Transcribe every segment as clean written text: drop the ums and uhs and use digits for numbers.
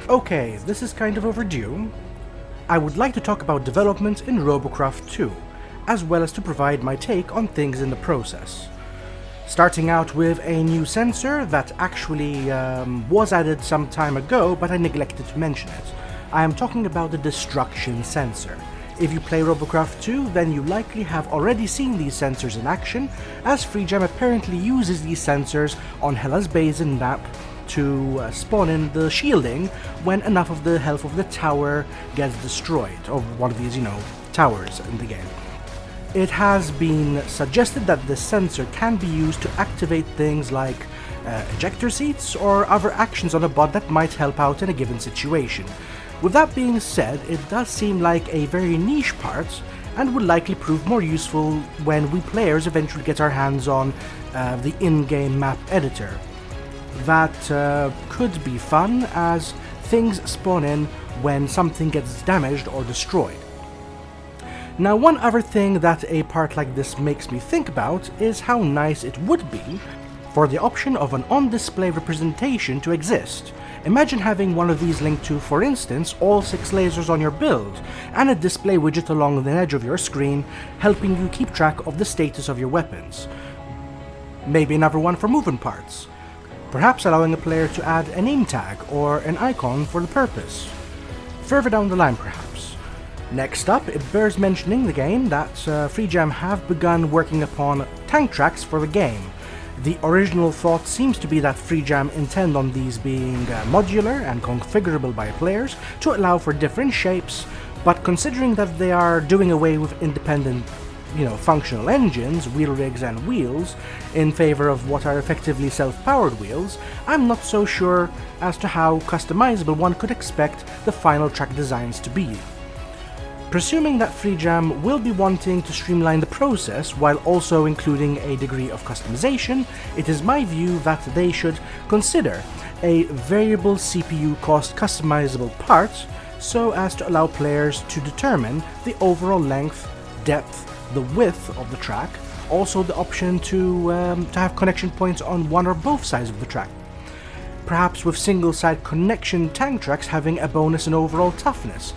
Okay, this is kind of overdue. I would like to talk about development in Robocraft 2, as well as to provide my take on things in the process. Starting out with a new sensor that actually was added some time ago, but I neglected to mention it. I am talking about the destruction sensor. If you play Robocraft 2, then you likely have already seen these sensors in action, as Freejam apparently uses these sensors on Hela's Basin map to spawn in the shielding when enough of the health of the tower gets destroyed, or one of these, towers in the game. It has been suggested that this sensor can be used to activate things like ejector seats or other actions on a bot that might help out in a given situation. With that being said, it does seem like a very niche part and would likely prove more useful when we players eventually get our hands on the in-game map editor. That could be fun, as things spawn in when something gets damaged or destroyed. Now, one other thing that a part like this makes me think about is how nice it would be for the option of an on-display representation to exist. Imagine having one of these linked to, for instance, all 6 lasers on your build, and a display widget along the edge of your screen, helping you keep track of the status of your weapons. Maybe another one for movement parts. Perhaps allowing a player to add a name tag or an icon for the purpose. Further down the line, perhaps. Next up, it bears mentioning again that Freejam have begun working upon tank tracks for the game. The original thought seems to be that Freejam intend on these being modular and configurable by players to allow for different shapes, but considering that they are doing away with independent, functional engines, wheel rigs and wheels, in favor of what are effectively self-powered wheels, I'm not so sure as to how customizable one could expect the final track designs to be. Presuming that Freejam will be wanting to streamline the process while also including a degree of customization, it is my view that they should consider a variable CPU cost customizable part so as to allow players to determine the overall length, depth, the width of the track, also the option to have connection points on one or both sides of the track. Perhaps with single-side connection tank tracks having a bonus in overall toughness,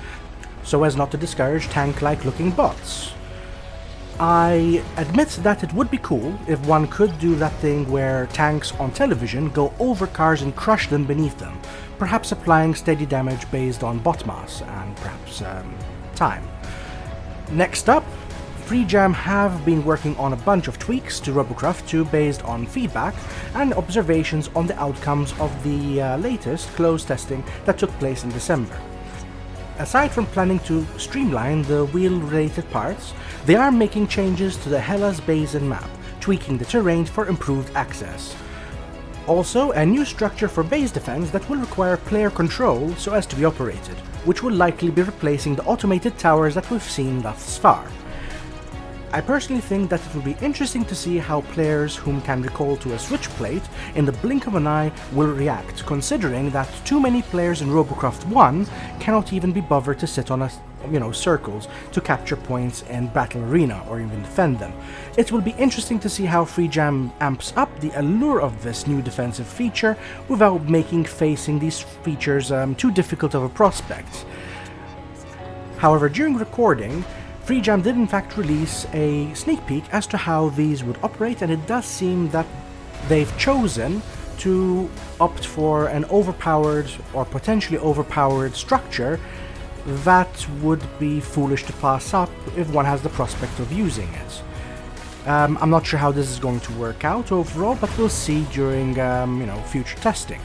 so as not to discourage tank-like looking bots. I admit that it would be cool if one could do that thing where tanks on television go over cars and crush them beneath them, perhaps applying steady damage based on bot mass and perhaps time. Next up, Freejam have been working on a bunch of tweaks to Robocraft 2 based on feedback and observations on the outcomes of the latest closed testing that took place in December. Aside from planning to streamline the wheel-related parts, they are making changes to the Hela's Basin map, tweaking the terrain for improved access. Also, a new structure for base defense that will require player control so as to be operated, which will likely be replacing the automated towers that we've seen thus far. I personally think that it will be interesting to see how players whom can recall to a switch plate in the blink of an eye will react, considering that too many players in Robocraft 1 cannot even be bothered to sit on circles to capture points in Battle Arena or even defend them. It will be interesting to see how Freejam amps up the allure of this new defensive feature without making facing these features too difficult of a prospect. However, during recording, Freejam did in fact release a sneak peek as to how these would operate, and it does seem that they've chosen to opt for an overpowered or potentially overpowered structure that would be foolish to pass up if one has the prospect of using it. I'm not sure how this is going to work out overall, but we'll see during future testing.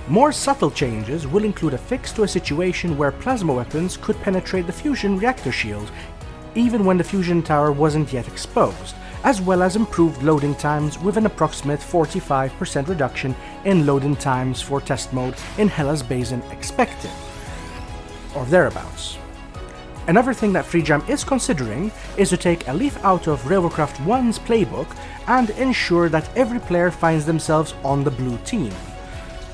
More subtle changes will include a fix to a situation where plasma weapons could penetrate the fusion reactor shield, even when the fusion tower wasn't yet exposed, as well as improved loading times with an approximate 45% reduction in loading times for test mode in Hela's Basin expected, or thereabouts. Another thing that Freejam is considering is to take a leaf out of Robocraft 1's playbook and ensure that every player finds themselves on the blue team.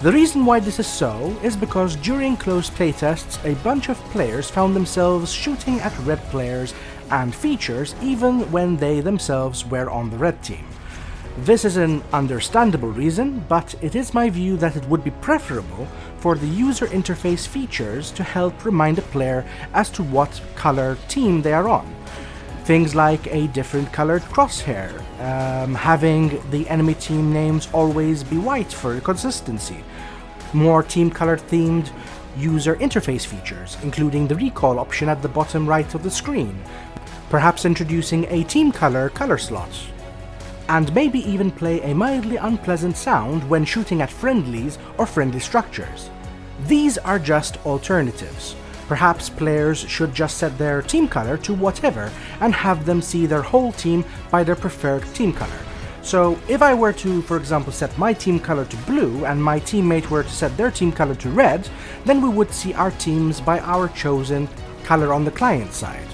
The reason why this is so is because during closed playtests, a bunch of players found themselves shooting at red players and features even when they themselves were on the red team. This is an understandable reason, but it is my view that it would be preferable for the user interface features to help remind the player as to what color team they are on. Things like a different colored crosshair, having the enemy team names always be white for consistency, more team color themed user interface features, including the recall option at the bottom right of the screen, perhaps introducing a team color slot, and maybe even play a mildly unpleasant sound when shooting at friendlies or friendly structures. These are just alternatives. Perhaps players should just set their team color to whatever and have them see their whole team by their preferred team color. So if I were to, for example, set my team color to blue and my teammate were to set their team color to red, then we would see our teams by our chosen color on the client side.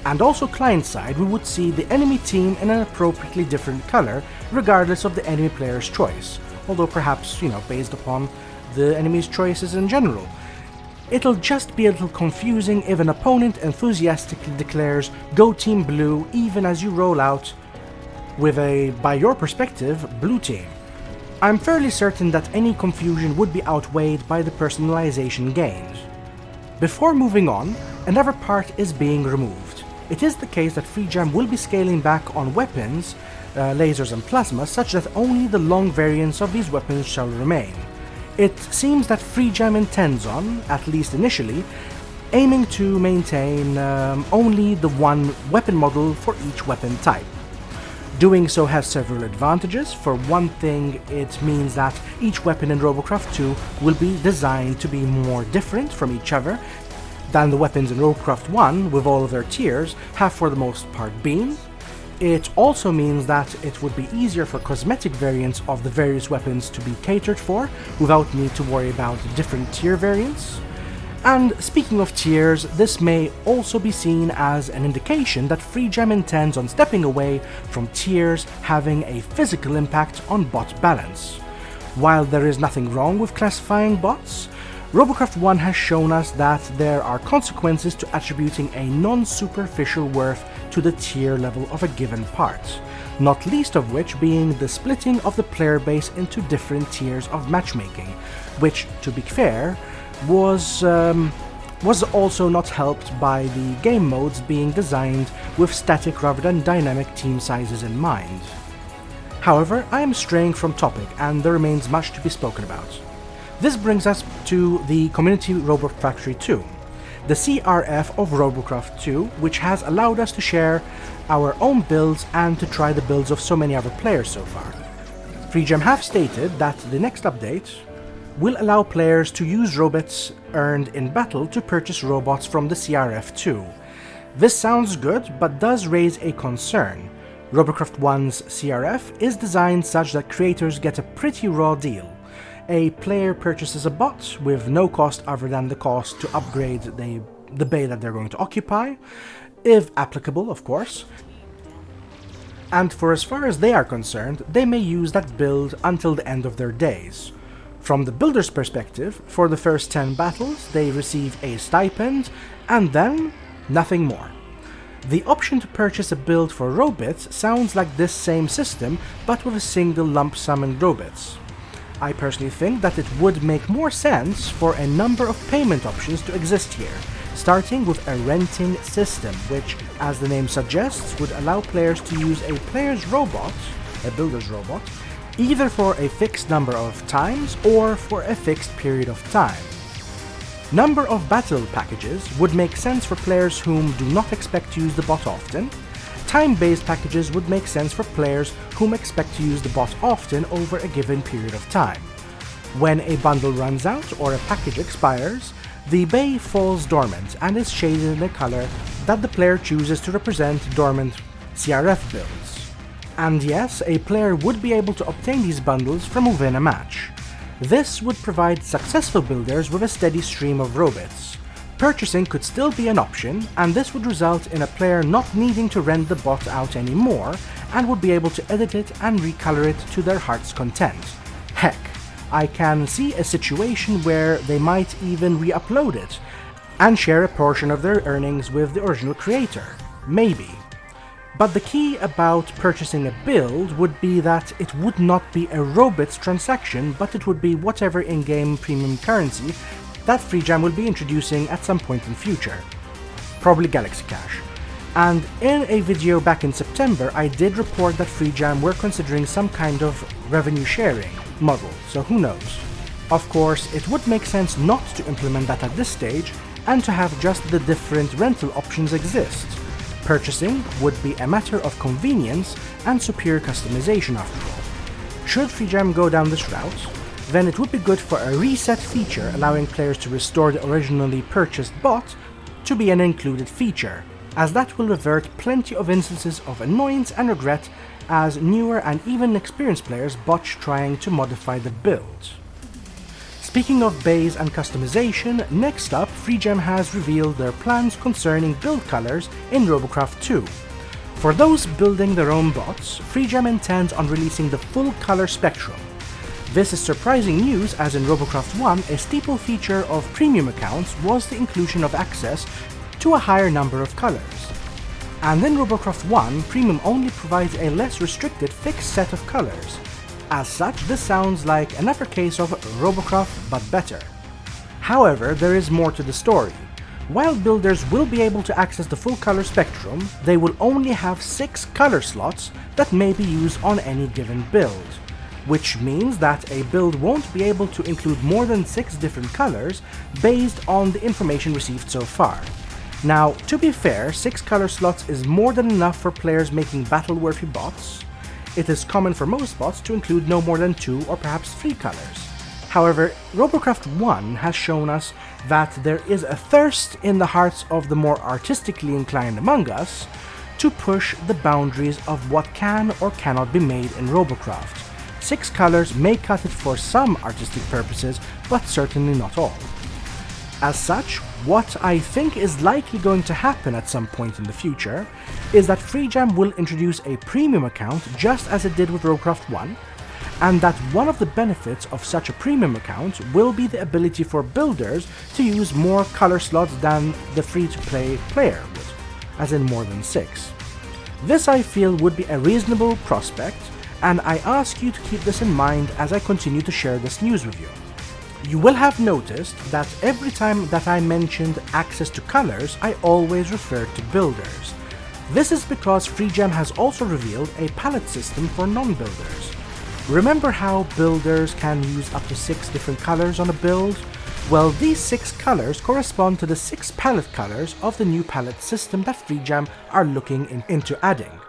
And also client side, we would see the enemy team in an appropriately different color, regardless of the enemy player's choice, although perhaps, based upon the enemy's choices in general. It'll just be a little confusing if an opponent enthusiastically declares "Go Team Blue" even as you roll out with a, by your perspective, blue team. I'm fairly certain that any confusion would be outweighed by the personalization gained. Before moving on, another part is being removed. It is the case that FreeJam will be scaling back on weapons, lasers and plasma, such that only the long variants of these weapons shall remain. It seems that FreeJam intends on, at least initially, aiming to maintain only the one weapon model for each weapon type. Doing so has several advantages. For one thing, it means that each weapon in Robocraft 2 will be designed to be more different from each other than the weapons in Robocraft 1, with all of their tiers, have for the most part been. It also means that it would be easier for cosmetic variants of the various weapons to be catered for, without need to worry about different tier variants. And speaking of tiers, this may also be seen as an indication that FreeJam intends on stepping away from tiers having a physical impact on bot balance. While there is nothing wrong with classifying bots, Robocraft 1 has shown us that there are consequences to attributing a non-superficial worth to the tier level of a given part, not least of which being the splitting of the player base into different tiers of matchmaking, which, to be fair, was also not helped by the game modes being designed with static rather than dynamic team sizes in mind. However, I am straying from topic and there remains much to be spoken about. This brings us to the Community Robot Factory 2, the CRF of Robocraft 2, which has allowed us to share our own builds and to try the builds of so many other players so far. FreeJam have stated that the next update will allow players to use robots earned in battle to purchase robots from the CRF 2. This sounds good, but does raise a concern. Robocraft 1's CRF is designed such that creators get a pretty raw deal. A player purchases a bot with no cost other than the cost to upgrade the bay that they're going to occupy, if applicable, of course. And for as far as they are concerned, they may use that build until the end of their days. From the builder's perspective, for the first 10 battles, they receive a stipend, and then nothing more. The option to purchase a build for robots sounds like this same system, but with a single lump sum in robots. I personally think that it would make more sense for a number of payment options to exist here, starting with a renting system, which, as the name suggests, would allow players to use a player's robot, a builder's robot, either for a fixed number of times or for a fixed period of time. Number of battle packages would make sense for players whom do not expect to use the bot often. Time-based packages would make sense for players whom expect to use the bot often over a given period of time. When a bundle runs out or a package expires, the bay falls dormant and is shaded in a color that the player chooses to represent dormant CRF builds. And yes, a player would be able to obtain these bundles from within a match. This would provide successful builders with a steady stream of robots. Purchasing could still be an option, and this would result in a player not needing to rent the bot out anymore, and would be able to edit it and recolor it to their heart's content. Heck, I can see a situation where they might even re-upload it, and share a portion of their earnings with the original creator. Maybe. But the key about purchasing a build would be that it would not be a Robits transaction, but it would be whatever in-game premium currency that FreeJam will be introducing at some point in future. Probably Galaxy Cash. And in a video back in September, I did report that FreeJam were considering some kind of revenue sharing model, so who knows. Of course, it would make sense not to implement that at this stage, and to have just the different rental options exist. Purchasing would be a matter of convenience and superior customization after all. Should FreeJam go down this route, then it would be good for a reset feature allowing players to restore the originally purchased bot to be an included feature, as that will revert plenty of instances of annoyance and regret as newer and even experienced players botch trying to modify the build. Speaking of bays and customization, next up, FreeJam has revealed their plans concerning build colors in Robocraft 2. For those building their own bots, FreeJam intends on releasing the full color spectrum. This is surprising news, as in Robocraft 1, a staple feature of premium accounts was the inclusion of access to a higher number of colors. And in Robocraft 1, Premium only provides a less restricted fixed set of colors. As such, this sounds like another case of Robocraft but better. However, there is more to the story. While builders will be able to access the full color spectrum, they will only have 6 color slots that may be used on any given build, which means that a build won't be able to include more than 6 different colors based on the information received so far. Now, to be fair, 6 color slots is more than enough for players making battle-worthy bots. It is common for most bots to include no more than 2 or perhaps 3 colors. However, Robocraft 1 has shown us that there is a thirst in the hearts of the more artistically inclined among us to push the boundaries of what can or cannot be made in Robocraft. 6 colors may cut it for some artistic purposes, but certainly not all. As such, what I think is likely going to happen at some point in the future is that FreeJam will introduce a premium account just as it did with Robocraft 1, and that one of the benefits of such a premium account will be the ability for builders to use more color slots than the free-to-play player would, as in more than 6. This I feel would be a reasonable prospect, and I ask you to keep this in mind as I continue to share this news with you. You will have noticed that every time that I mentioned access to colors, I always referred to builders. This is because FreeJam has also revealed a palette system for non-builders. Remember how builders can use up to 6 different colors on a build? Well, these 6 colors correspond to the 6 palette colors of the new palette system that FreeJam are looking into adding.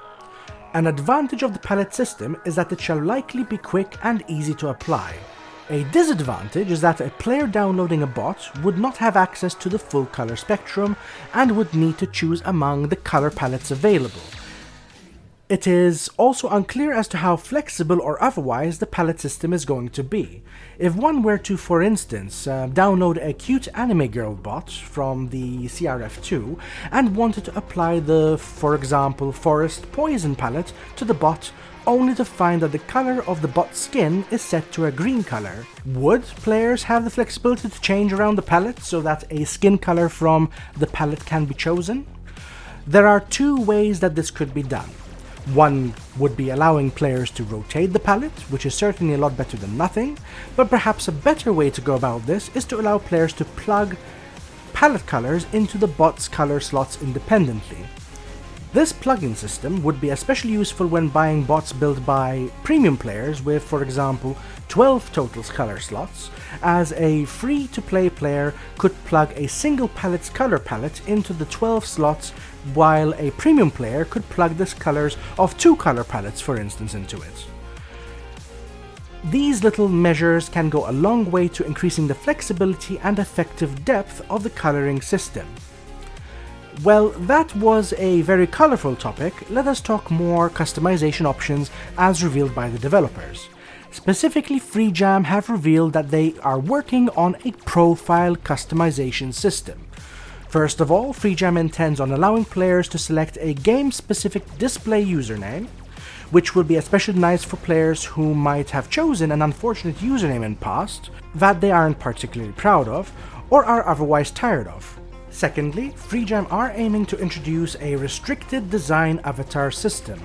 An advantage of the palette system is that it shall likely be quick and easy to apply. A disadvantage is that a player downloading a bot would not have access to the full color spectrum and would need to choose among the color palettes available. It is also unclear as to how flexible or otherwise the palette system is going to be. If one were to, for instance, download a cute anime girl bot from the CRF2 and wanted to apply the, for example, Forest Poison palette to the bot, only to find that the color of the bot's skin is set to a green color, would players have the flexibility to change around the palette so that a skin color from the palette can be chosen? There are 2 ways that this could be done. One would be allowing players to rotate the palette, which is certainly a lot better than nothing, but perhaps a better way to go about this is to allow players to plug palette colors into the bot's color slots independently. This plugin system would be especially useful when buying bots built by premium players with, for example, 12 total color slots, as a free-to-play player could plug a single palette's color palette into the 12 slots, while a premium player could plug the colors of 2 color palettes, for instance, into it. These little measures can go a long way to increasing the flexibility and effective depth of the coloring system. Well, that was a very colorful topic. Let us talk more customization options as revealed by the developers. Specifically, FreeJam have revealed that they are working on a profile customization system. First of all, FreeJam intends on allowing players to select a game-specific display username, which will be especially nice for players who might have chosen an unfortunate username in past that they aren't particularly proud of or are otherwise tired of. Secondly, FreeJam are aiming to introduce a restricted design avatar system.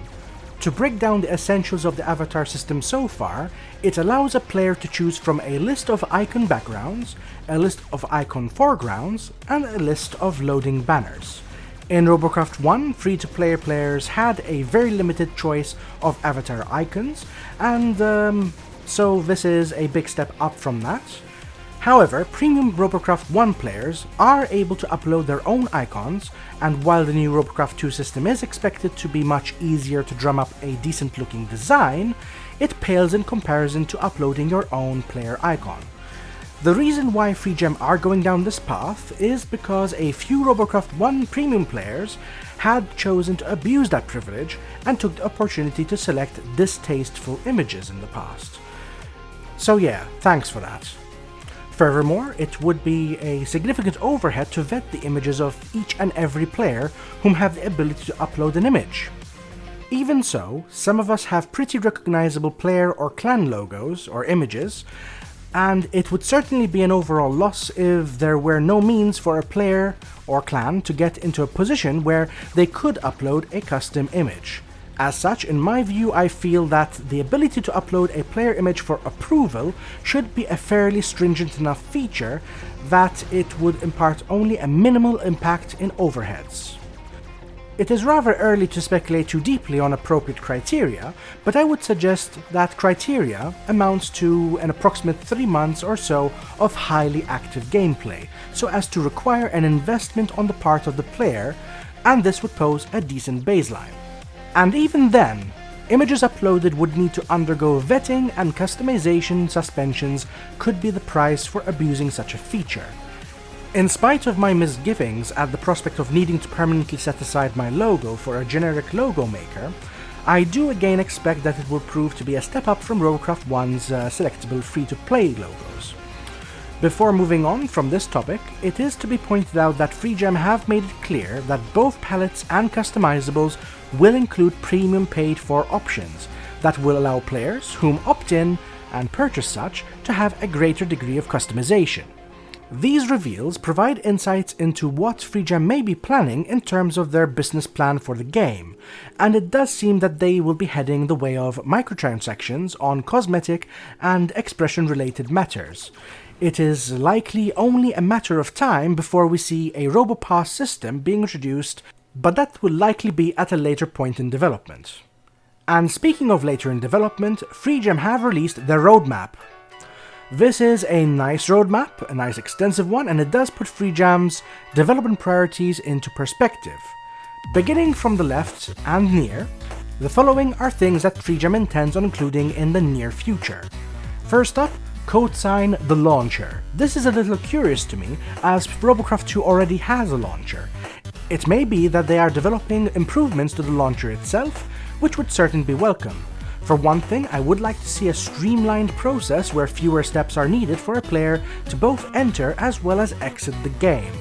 To break down the essentials of the avatar system so far, it allows a player to choose from a list of icon backgrounds, a list of icon foregrounds, and a list of loading banners. In Robocraft 1, free-to-play players had a very limited choice of avatar icons, and so this is a big step up from that. However, premium Robocraft 1 players are able to upload their own icons, and while the new Robocraft 2 system is expected to be much easier to drum up a decent looking design, it pales in comparison to uploading your own player icon. The reason why FreeJam are going down this path is because a few Robocraft 1 premium players had chosen to abuse that privilege and took the opportunity to select distasteful images in the past. So yeah, thanks for that. Furthermore, it would be a significant overhead to vet the images of each and every player whom have the ability to upload an image. Even so, some of us have pretty recognizable player or clan logos or images, and it would certainly be an overall loss if there were no means for a player or clan to get into a position where they could upload a custom image. As such, in my view, I feel that the ability to upload a player image for approval should be a fairly stringent enough feature that it would impart only a minimal impact in overheads. It is rather early to speculate too deeply on appropriate criteria, but I would suggest that criteria amounts to an approximate 3 months or so of highly active gameplay, so as to require an investment on the part of the player, and this would pose a decent baseline. And even then, images uploaded would need to undergo vetting, and customization suspensions could be the price for abusing such a feature. In spite of my misgivings at the prospect of needing to permanently set aside my logo for a generic logo maker, I do again expect that it will prove to be a step up from Robocraft 1's selectable free-to-play logos. Before moving on from this topic, it is to be pointed out that FreeJam have made it clear that both pallets and customizables will include premium paid-for options that will allow players whom opt in and purchase such to have a greater degree of customization. These reveals provide insights into what FreeJam may be planning in terms of their business plan for the game, and it does seem that they will be heading the way of microtransactions on cosmetic and expression-related matters. It is likely only a matter of time before we see a RoboPass system being introduced, but that will likely be at a later point in development. And speaking of later in development, FreeJam have released their roadmap. This is a nice roadmap, a nice extensive one, and it does put FreeJam's development priorities into perspective. Beginning from the left and near, the following are things that FreeJam intends on including in the near future. First up, codesign the launcher. This is a little curious to me, as Robocraft 2 already has a launcher. It may be that they are developing improvements to the launcher itself, which would certainly be welcome. For one thing, I would like to see a streamlined process where fewer steps are needed for a player to both enter as well as exit the game.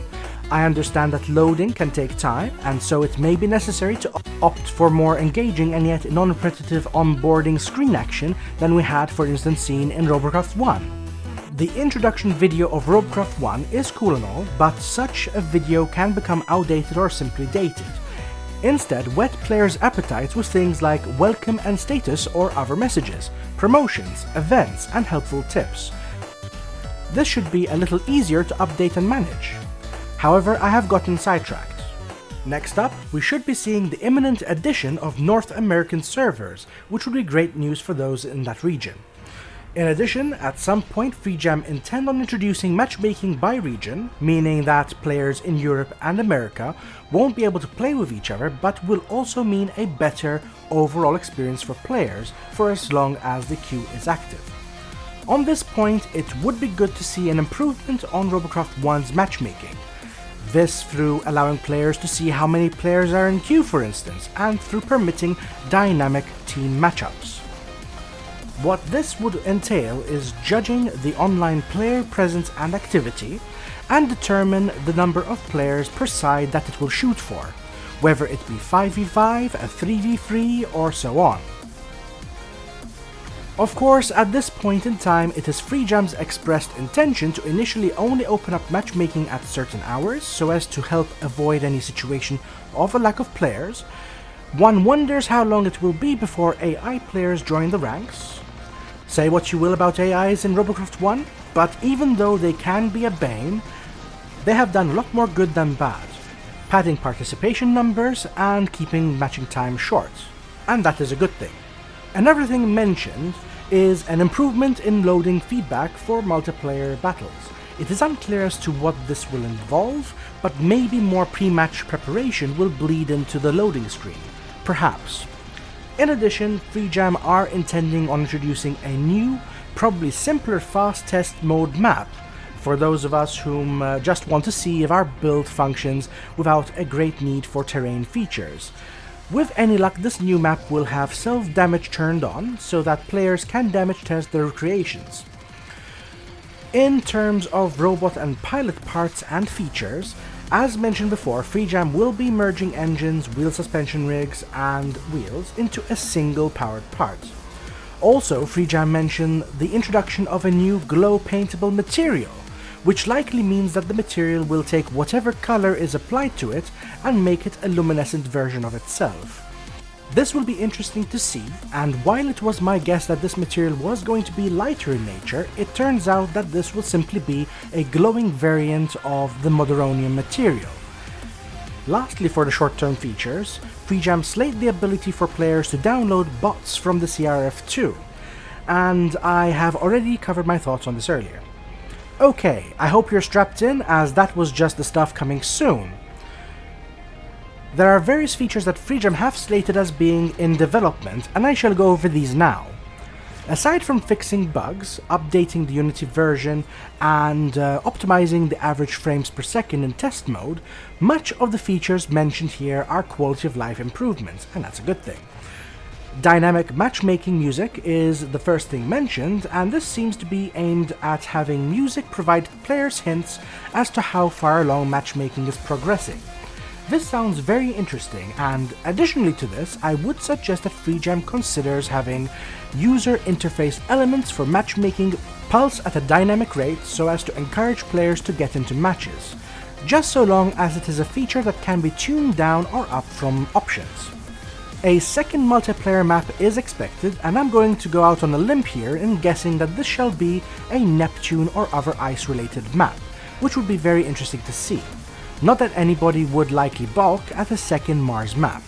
I understand that loading can take time, and so it may be necessary to opt for more engaging and yet non-repetitive onboarding screen action than we had, for instance, seen in Robocraft 1. The introduction video of Robocraft 1 is cool and all, but such a video can become outdated or simply dated. Instead, whet players' appetites with things like welcome and status or other messages, promotions, events, and helpful tips. This should be a little easier to update and manage. However, I have gotten sidetracked. Next up, we should be seeing the imminent addition of North American servers, which would be great news for those in that region. In addition, at some point FreeJam intend on introducing matchmaking by region, meaning that players in Europe and America won't be able to play with each other, but will also mean a better overall experience for players for as long as the queue is active. On this point, it would be good to see an improvement on Robocraft 1's matchmaking. This through allowing players to see how many players are in queue, for instance, and through permitting dynamic team matchups. What this would entail is judging the online player presence and activity, and determine the number of players per side that it will shoot for, whether it be 5v5, a 3v3, or so on. Of course, at this point in time, it is FreeJam's expressed intention to initially only open up matchmaking at certain hours, so as to help avoid any situation of a lack of players. One wonders how long it will be before AI players join the ranks. Say what you will about AIs in Robocraft 1, but even though they can be a bane, they have done a lot more good than bad, padding participation numbers and keeping matching time short, and that is a good thing. Another thing mentioned is an improvement in loading feedback for multiplayer battles. It is unclear as to what this will involve, but maybe more pre-match preparation will bleed into the loading screen. Perhaps. In addition, FreeJam are intending on introducing a new, probably simpler fast test mode map for those of us whom just want to see if our build functions without a great need for terrain features. With any luck, this new map will have self-damage turned on, so that players can damage test their creations. In terms of robot and pilot parts and features, as mentioned before, FreeJam will be merging engines, wheel suspension rigs, and wheels into a single powered part. Also, FreeJam mentioned the introduction of a new glow paintable material, which likely means that the material will take whatever color is applied to it and make it a luminescent version of itself. This will be interesting to see, and while it was my guess that this material was going to be lighter in nature, it turns out that this will simply be a glowing variant of the Moderonium material. Lastly, for the short-term features, FreeJam slate the ability for players to download bots from the CRF2, and I have already covered my thoughts on this earlier. Okay, I hope you're strapped in, as that was just the stuff coming soon. There are various features that FreeJam have slated as being in development, and I shall go over these now. Aside from fixing bugs, updating the Unity version, and optimizing the average frames per second in test mode, much of the features mentioned here are quality of life improvements, and that's a good thing. Dynamic matchmaking music is the first thing mentioned, and this seems to be aimed at having music provide players hints as to how far along matchmaking is progressing. This sounds very interesting, and additionally to this, I would suggest that FreeJam considers having user interface elements for matchmaking pulse at a dynamic rate so as to encourage players to get into matches, just so long as it is a feature that can be tuned down or up from options. A second multiplayer map is expected, and I'm going to go out on a limb here in guessing that this shall be a Neptune or other ice-related map, which would be very interesting to see. Not that anybody would likely balk at a second Mars map.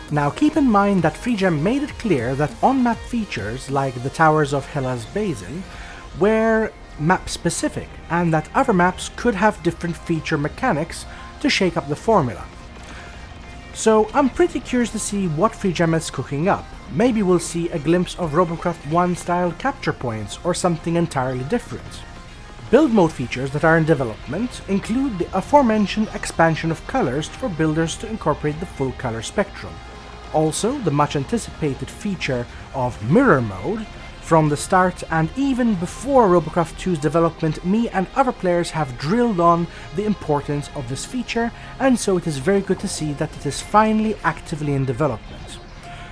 Now keep in mind that FreeJam made it clear that on-map features like the towers of Hela's Basin were map-specific, and that other maps could have different feature mechanics to shake up the formula. So I'm pretty curious to see what FreeJam is cooking up. Maybe we'll see a glimpse of Robocraft 1 style capture points or something entirely different. Build mode features that are in development include the aforementioned expansion of colors for builders to incorporate the full color spectrum. Also, the much anticipated feature of mirror mode. From the start and even before Robocraft 2's development, me and other players have drilled on the importance of this feature, and so it is very good to see that it is finally actively in development.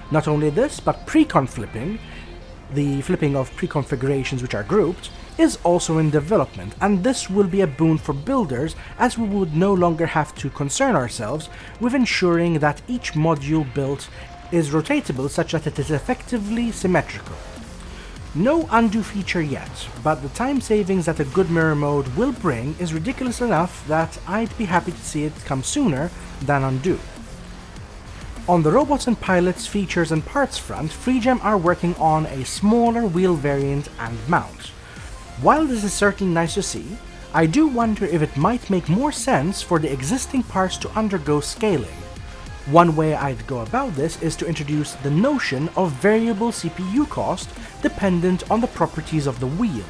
Not only this, but precon flipping, the flipping of pre-configurations which are grouped, is also in development, and this will be a boon for builders, as we would no longer have to concern ourselves with ensuring that each module built is rotatable such that it is effectively symmetrical. No undo feature yet, but the time savings that a good mirror mode will bring is ridiculous enough that I'd be happy to see it come sooner than undo. On the robots and pilots features and parts front, FreeJam are working on a smaller wheel variant and mount. While this is certainly nice to see, I do wonder if it might make more sense for the existing parts to undergo scaling. One way I'd go about this is to introduce the notion of variable CPU cost dependent on the properties of the wheel,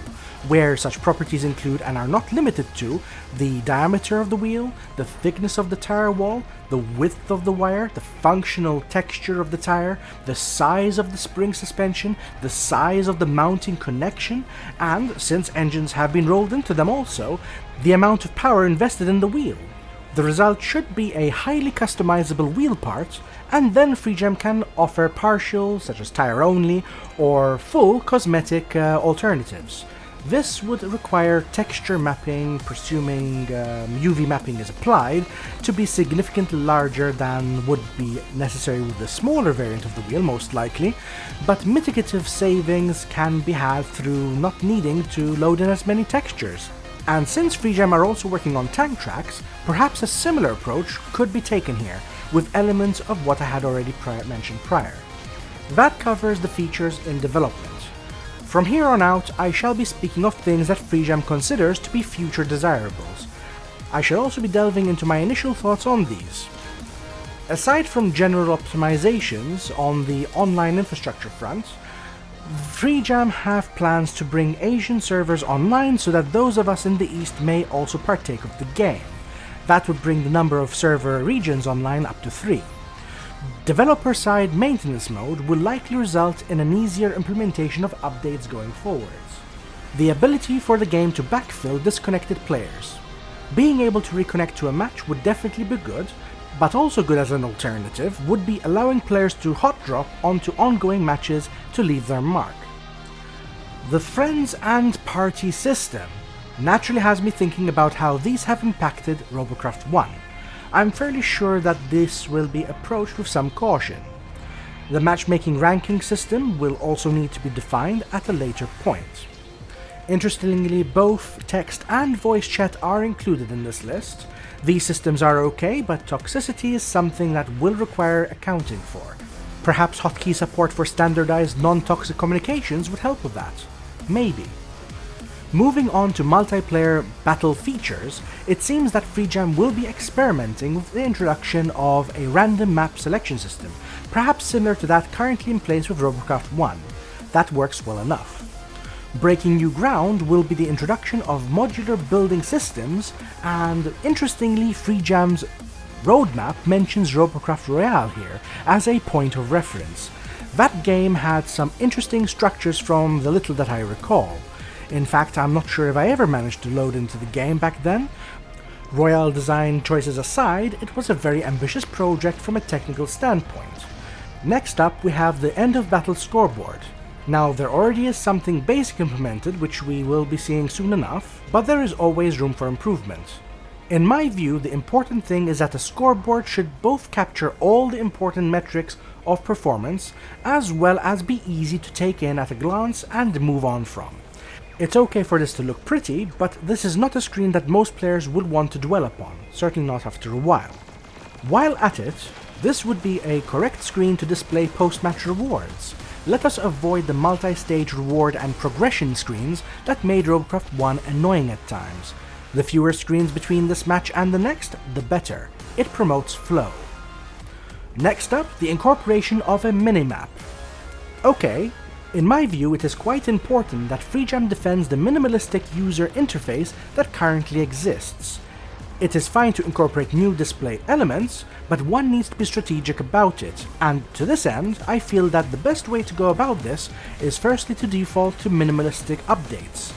where such properties include and are not limited to the diameter of the wheel, the thickness of the tire wall, the width of the wire, the functional texture of the tire, the size of the spring suspension, the size of the mounting connection, and, since engines have been rolled into them also, the amount of power invested in the wheel. The result should be a highly customizable wheel part, and then FreeGem can offer partial, such as tire only, or full cosmetic alternatives. This would require texture mapping, presuming UV mapping is applied, to be significantly larger than would be necessary with the smaller variant of the wheel, most likely, but mitigative savings can be had through not needing to load in as many textures. And since FreeGem are also working on tank tracks, perhaps a similar approach could be taken here, with elements of what I had already mentioned prior. That covers the features in development. From here on out, I shall be speaking of things that FreeGem considers to be future desirables. I shall also be delving into my initial thoughts on these. Aside from general optimizations on the online infrastructure front, FreeGem have plans to bring Asian servers online so that those of us in the East may also partake of the game. That would bring the number of server regions online up to 3. Developer-side maintenance mode will likely result in an easier implementation of updates going forwards. The ability for the game to backfill disconnected players. Being able to reconnect to a match would definitely be good, but also good as an alternative would be allowing players to hot drop onto ongoing matches to leave their mark. The Friends and Party system naturally has me thinking about how these have impacted Robocraft 1. I'm fairly sure that this will be approached with some caution. The matchmaking ranking system will also need to be defined at a later point. Interestingly, both text and voice chat are included in this list. These systems are okay, but toxicity is something that will require accounting for. Perhaps hotkey support for standardized non-toxic communications would help with that. Maybe. Moving on to multiplayer battle features, it seems that FreeGem will be experimenting with the introduction of a random map selection system, perhaps similar to that currently in place with Robocraft 1. That works well enough. Breaking new ground will be the introduction of modular building systems, and interestingly, FreeGem's roadmap mentions Robocraft Royale here as a point of reference. That game had some interesting structures from the little that I recall. In fact, I'm not sure if I ever managed to load into the game back then. Royale design choices aside, it was a very ambitious project from a technical standpoint. Next up, we have the end of battle scoreboard. Now, there already is something basic implemented, which we will be seeing soon enough, but there is always room for improvement. In my view, the important thing is that the scoreboard should both capture all the important metrics of performance, as well as be easy to take in at a glance and move on from. It's okay for this to look pretty, but this is not a screen that most players would want to dwell upon, certainly not after a while. While at it, this would be a correct screen to display post-match rewards. Let us avoid the multi-stage reward and progression screens that made Robocraft 1 annoying at times. The fewer screens between this match and the next, the better. It promotes flow. Next up, the incorporation of a minimap. Okay, in my view it is quite important that FreeGem defends the minimalistic user interface that currently exists. It is fine to incorporate new display elements, but one needs to be strategic about it, and to this end, I feel that the best way to go about this is firstly to default to minimalistic updates,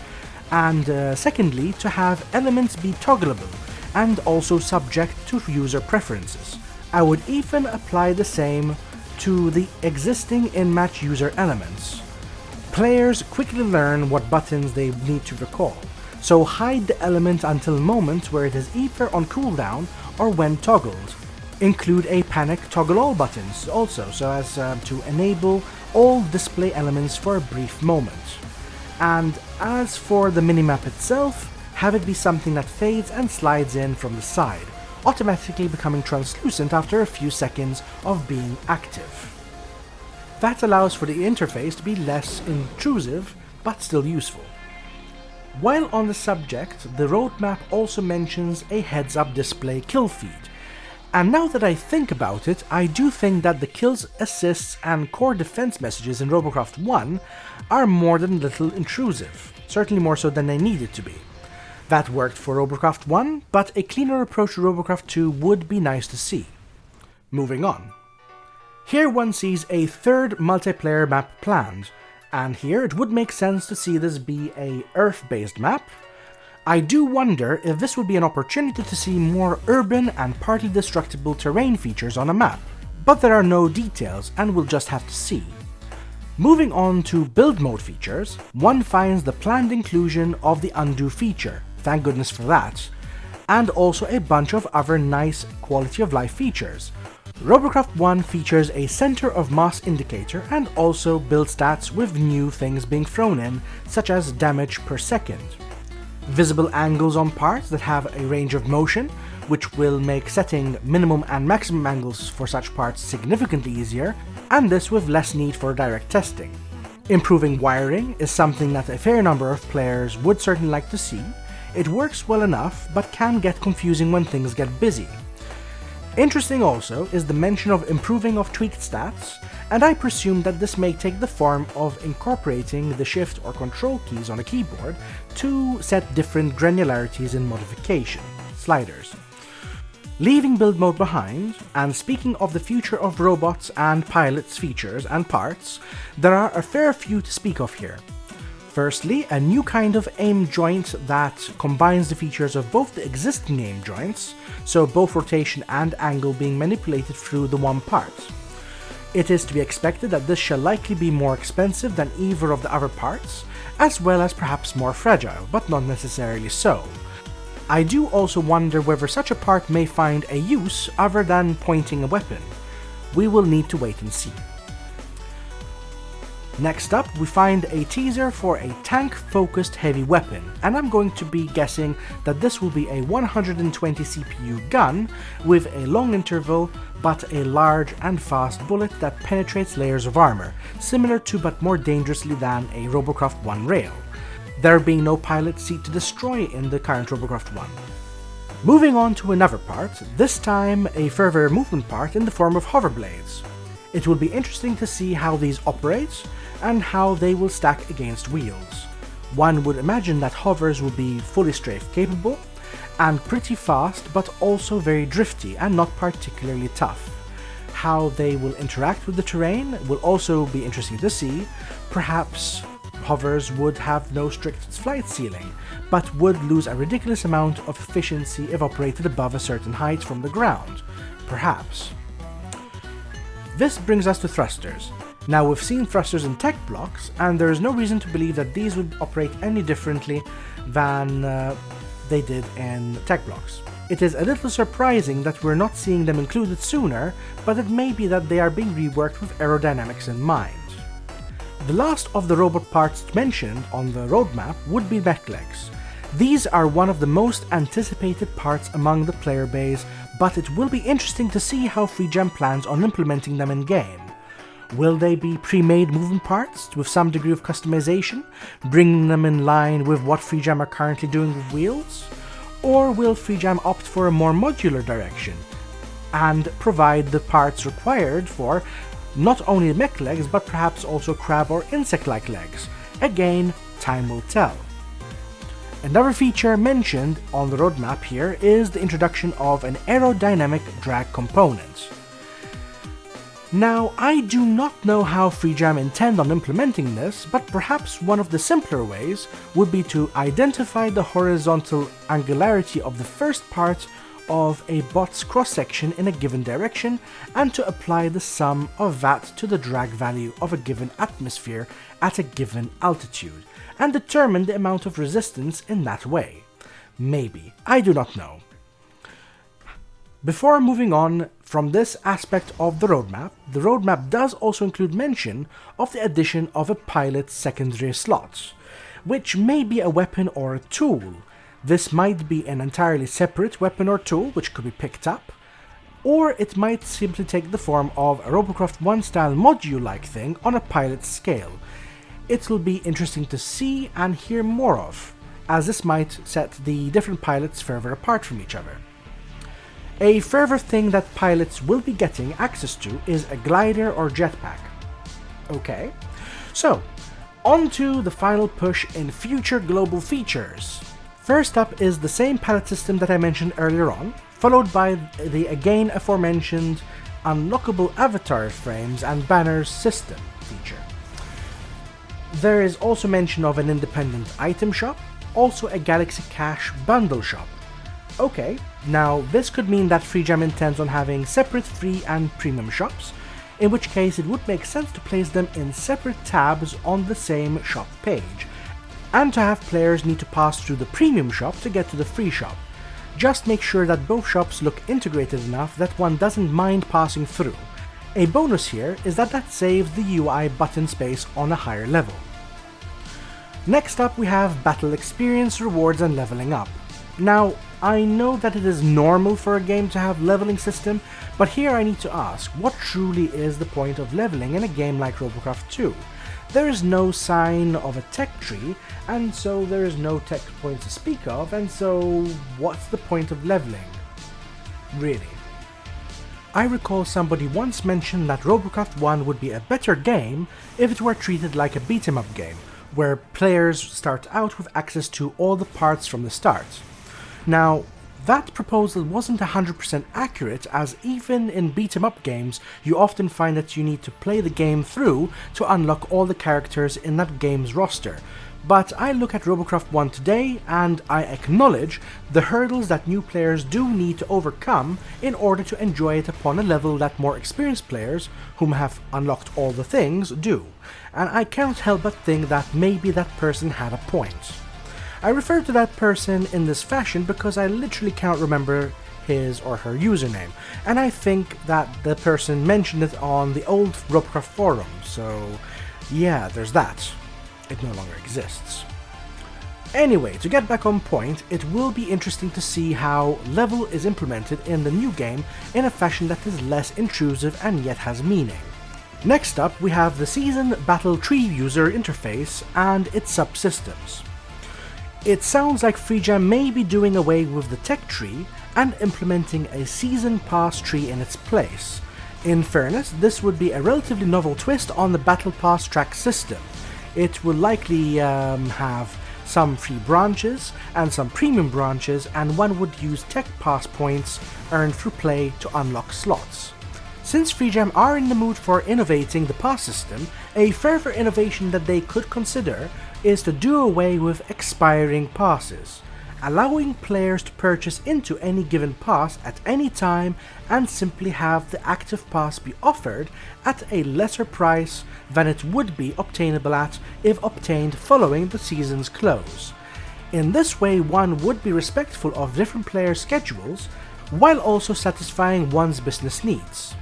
and secondly to have elements be toggleable, and also subject to user preferences. I would even apply the same to the existing in-match user elements. Players quickly learn what buttons they need to recall, so hide the element until moments where it is either on cooldown or when toggled. Include a panic toggle all buttons also, so as to enable all display elements for a brief moment. And as for the minimap itself, have it be something that fades and slides in from the side, automatically becoming translucent after a few seconds of being active. That allows for the interface to be less intrusive, but still useful. While on the subject, the roadmap also mentions a heads-up display kill feed. And now that I think about it, I do think that the kills, assists, and core defense messages in Robocraft 1 are more than a little intrusive, certainly more so than they needed to be. That worked for Robocraft 1, but a cleaner approach to Robocraft 2 would be nice to see. Moving on. Here one sees a third multiplayer map planned, and here it would make sense to see this be a Earth-based map. I do wonder if this would be an opportunity to see more urban and partly destructible terrain features on a map, but there are no details and we'll just have to see. Moving on to build mode features, one finds the planned inclusion of the undo feature, thank goodness for that, and also a bunch of other nice quality of life features. Robocraft 1 features a center of mass indicator and also build stats with new things being thrown in, such as damage per second. Visible angles on parts that have a range of motion, which will make setting minimum and maximum angles for such parts significantly easier, and this with less need for direct testing. Improving wiring is something that a fair number of players would certainly like to see. It works well enough, but can get confusing when things get busy. Interesting also is the mention of improving of tweaked stats, and I presume that this may take the form of incorporating the shift or control keys on a keyboard to set different granularities in modification sliders. Leaving build mode behind, and speaking of the future of robots and pilots features and parts, there are a fair few to speak of here. Firstly, a new kind of aim joint that combines the features of both the existing aim joints, so both rotation and angle being manipulated through the one part. It is to be expected that this shall likely be more expensive than either of the other parts, as well as perhaps more fragile, but not necessarily so. I do also wonder whether such a part may find a use other than pointing a weapon. We will need to wait and see. Next up, we find a teaser for a tank-focused heavy weapon, and I'm going to be guessing that this will be a 120 CPU gun with a long interval but a large and fast bullet that penetrates layers of armor, similar to but more dangerously than a Robocraft 1 rail, there being no pilot seat to destroy in the current Robocraft 1. Moving on to another part, this time a further movement part in the form of hover blades. It will be interesting to see how these operate and how they will stack against wheels. One would imagine that hovers will be fully strafe capable and pretty fast, but also very drifty and not particularly tough. How they will interact with the terrain will also be interesting to see. Perhaps hovers would have no strict flight ceiling, but would lose a ridiculous amount of efficiency if operated above a certain height from the ground. Perhaps. This brings us to thrusters. Now, we've seen thrusters in tech blocks, and there is no reason to believe that these would operate any differently than they did in tech blocks. It is a little surprising that we're not seeing them included sooner, but it may be that they are being reworked with aerodynamics in mind. The last of the robot parts mentioned on the roadmap would be Mech Legs. These are one of the most anticipated parts among the player base, but it will be interesting to see how FreeGem plans on implementing them in-game. Will they be pre-made movement parts with some degree of customization, bringing them in line with what FreeGem are currently doing with wheels? Or will FreeGem opt for a more modular direction and provide the parts required for not only mech legs but perhaps also crab or insect-like legs? Again, time will tell. Another feature mentioned on the roadmap here is the introduction of an aerodynamic drag component. Now, I do not know how FreeGem intend on implementing this, but perhaps one of the simpler ways would be to identify the horizontal angularity of the first part of a bot's cross-section in a given direction and to apply the sum of that to the drag value of a given atmosphere at a given altitude, and determine the amount of resistance in that way. Maybe, I do not know. Before moving on from this aspect of the roadmap does also include mention of the addition of a pilot's secondary slot, which may be a weapon or a tool. This might be an entirely separate weapon or tool which could be picked up, or it might simply take the form of a Robocraft 1 style module-like thing on a pilot's scale. It will be interesting to see and hear more of, as this might set the different pilots further apart from each other. A further thing that pilots will be getting access to is a glider or jetpack. Okay, so on to the final push in future global features. First up is the same pallet system that I mentioned earlier on, followed by the again aforementioned unlockable avatar frames and banners system feature. There is also mention of an independent item shop, also a Galaxy Cash bundle shop. Okay, now this could mean that FreeJam intends on having separate free and premium shops, in which case it would make sense to place them in separate tabs on the same shop page, and to have players need to pass through the premium shop to get to the free shop. Just make sure that both shops look integrated enough that one doesn't mind passing through. A bonus here is that saves the UI button space on a higher level. Next up we have battle experience, rewards and leveling up. Now, I know that it is normal for a game to have leveling system, but here I need to ask, what truly is the point of leveling in a game like Robocraft 2? There is no sign of a tech tree, and so there is no tech points to speak of, and so what's the point of leveling? Really. I recall somebody once mentioned that Robocraft 1 would be a better game if it were treated like a beat-em-up game, where players start out with access to all the parts from the start. Now, that proposal wasn't 100% accurate, as even in beat-em-up games you often find that you need to play the game through to unlock all the characters in that game's roster. But I look at Robocraft 1 today and I acknowledge the hurdles that new players do need to overcome in order to enjoy it upon a level that more experienced players, whom have unlocked all the things, do. And I cannot help but think that maybe that person had a point. I refer to that person in this fashion because I literally cannot remember his or her username, and I think that the person mentioned it on the old Robocraft forum, so yeah, there's that. It no longer exists. Anyway, to get back on point, it will be interesting to see how level is implemented in the new game in a fashion that is less intrusive and yet has meaning. Next up, we have the Season Battle Tree user interface and its subsystems. It sounds like FreeJam may be doing away with the tech tree and implementing a Season Pass tree in its place. In fairness, this would be a relatively novel twist on the Battle Pass track system. It will likely have some free branches and some premium branches, and one would use tech pass points earned through play to unlock slots. Since FreeJam are in the mood for innovating the pass system, a further innovation that they could consider is to do away with expiring passes, allowing players to purchase into any given pass at any time and simply have the active pass be offered at a lesser price than it would be obtainable at if obtained following the season's close. In this way, one would be respectful of different players' schedules while also satisfying one's business needs.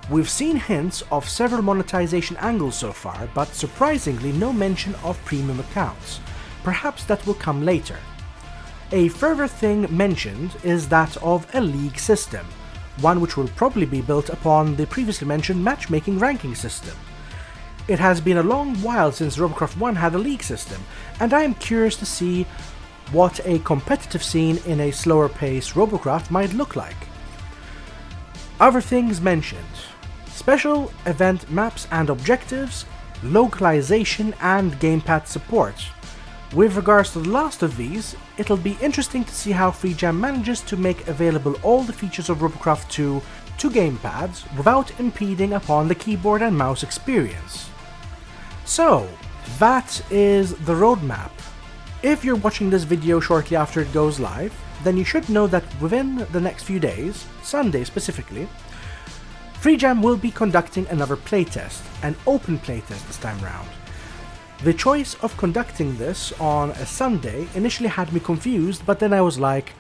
We've seen hints of several monetization angles so far, but surprisingly no mention of premium accounts. Perhaps that will come later. A further thing mentioned is that of a league system, one which will probably be built upon the previously mentioned matchmaking ranking system. It has been a long while since Robocraft 1 had a league system, and I am curious to see what a competitive scene in a slower paced Robocraft might look like. Other things mentioned: special event maps and objectives, localization and gamepad support. With regards to the last of these, it'll be interesting to see how FreeJam manages to make available all the features of Robocraft 2 to gamepads without impeding upon the keyboard and mouse experience. So, that is the roadmap. If you're watching this video shortly after it goes live, then you should know that within the next few days, Sunday specifically, FreeJam will be conducting another playtest, an open playtest this time round. The choice of conducting this on a Sunday initially had me confused, but then I was like,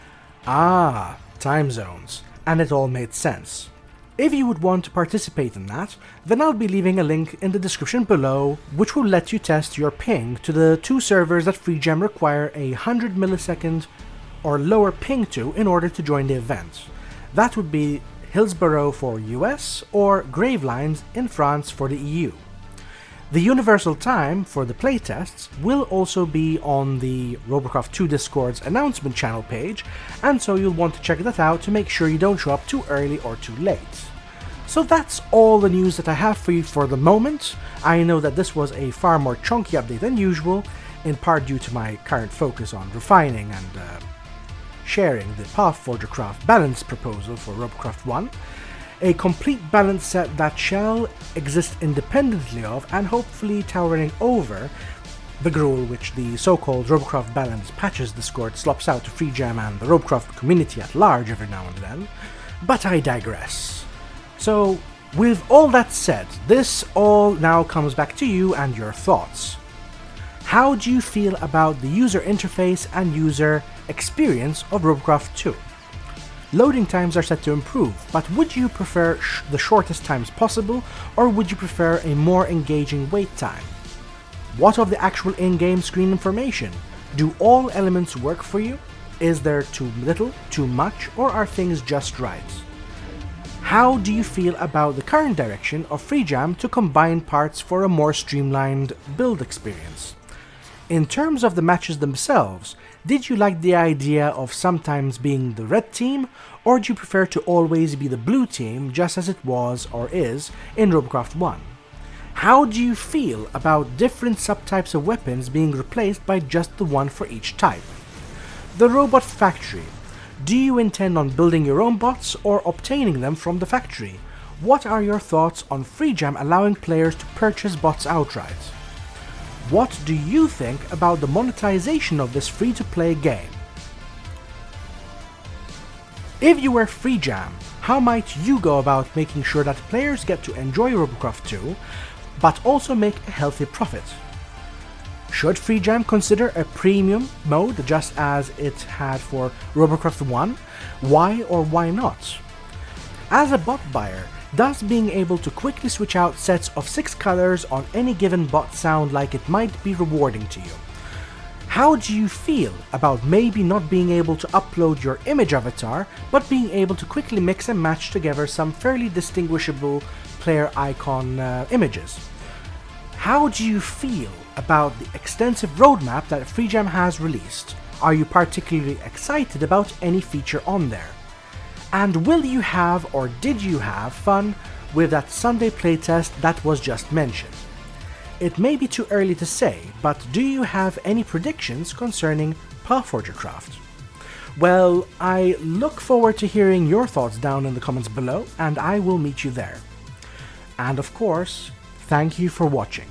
time zones, and it all made sense. If you would want to participate in that, then I'll be leaving a link in the description below, which will let you test your ping to the two servers that FreeJam require a 100 millisecond or lower ping to in order to join the event. That would be Hillsborough for US or Gravelines in France for the EU. The universal time for the playtests will also be on the Robocraft 2 Discord's announcement channel page, and so you'll want to check that out to make sure you don't show up too early or too late. So that's all the news that I have for you for the moment. I know that this was a far more chunky update than usual, in part due to my current focus on refining and sharing the PathForger craft balance proposal for Robocraft 1, a complete balance set that shall exist independently of and hopefully towering over the gruel which the so-called Robocraft balance patches Discord slops out to FreeJam and the Robocraft community at large every now and then, but I digress. So, with all that said, this all now comes back to you and your thoughts. How do you feel about the user interface and user experience of Robocraft 2? Loading times are set to improve, but would you prefer the shortest times possible, or would you prefer a more engaging wait time? What of the actual in-game screen information? Do all elements work for you? Is there too little, too much, or are things just right? How do you feel about the current direction of FreeJam to combine parts for a more streamlined build experience? In terms of the matches themselves, did you like the idea of sometimes being the red team, or do you prefer to always be the blue team just as it was or is in Robocraft 1? How do you feel about different subtypes of weapons being replaced by just the one for each type? The robot factory. Do you intend on building your own bots or obtaining them from the factory? What are your thoughts on FreeJam allowing players to purchase bots outright? What do you think about the monetization of this free-to-play game? If you were FreeJam, how might you go about making sure that players get to enjoy Robocraft 2, but also make a healthy profit? Should FreeJam consider a premium mode just as it had for Robocraft 1? Why or why not? As a bot buyer, does being able to quickly switch out sets of 6 colors on any given bot sound like it might be rewarding to you? How do you feel about maybe not being able to upload your image avatar, but being able to quickly mix and match together some fairly distinguishable player icon images? How do you feel about the extensive roadmap that FreeJam has released? Are you particularly excited about any feature on there? And will you have or did you have fun with that Sunday playtest that was just mentioned? It may be too early to say, but do you have any predictions concerning PathForger Craft? Well, I look forward to hearing your thoughts down in the comments below, and I will meet you there. And of course, thank you for watching.